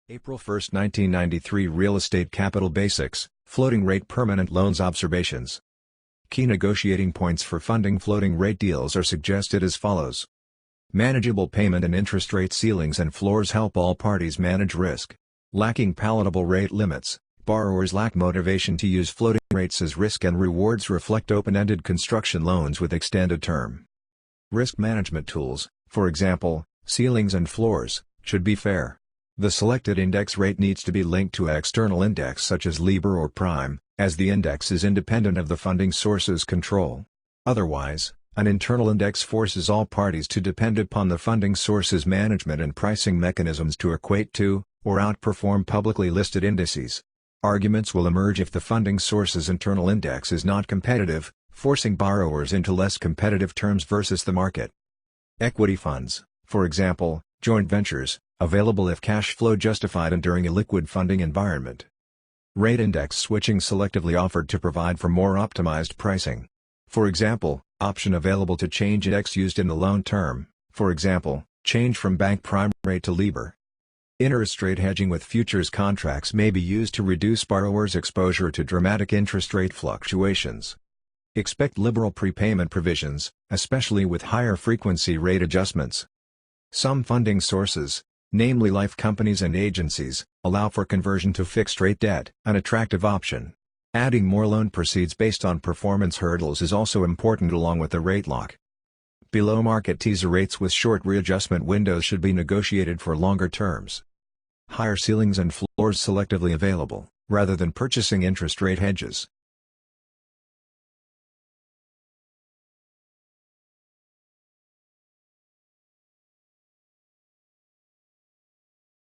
April 1, 1993 Real Estate Capital Basics, Floating Rate Permanent Loans Observations. Key negotiating points for funding floating rate deals are suggested as follows. Manageable payment and interest rate ceilings and floors help all parties manage risk. Lacking palatable rate limits, borrowers lack motivation to use floating rates as risk and rewards reflect open-ended construction loans with extended term. Risk management tools, for example, ceilings and floors, should be fair. The selected index rate needs to be linked to an external index such as LIBOR or Prime, as the index is independent of the funding source's control. Otherwise, an internal index forces all parties to depend upon the funding source's management and pricing mechanisms to equate to, or outperform publicly listed indices. Arguments will emerge if the funding source's internal index is not competitive, forcing borrowers into less competitive terms versus the market. Equity funds, for example, joint ventures, available if cash flow justified and during a liquid funding environment. Rate index switching selectively offered to provide for more optimized pricing. For example, option available to change index used in the loan term, for example, change from bank prime rate to LIBOR. Interest rate hedging with futures contracts may be used to reduce borrowers' exposure to dramatic interest rate fluctuations. Expect liberal prepayment provisions, especially with higher frequency rate adjustments. Some funding sources, namely life companies and agencies, allow for conversion to fixed-rate debt, an attractive option. Adding more loan proceeds based on performance hurdles is also important along with the rate lock. Below-market teaser rates with short readjustment windows should be negotiated for longer terms. Higher ceilings and floors selectively available, rather than purchasing interest rate hedges.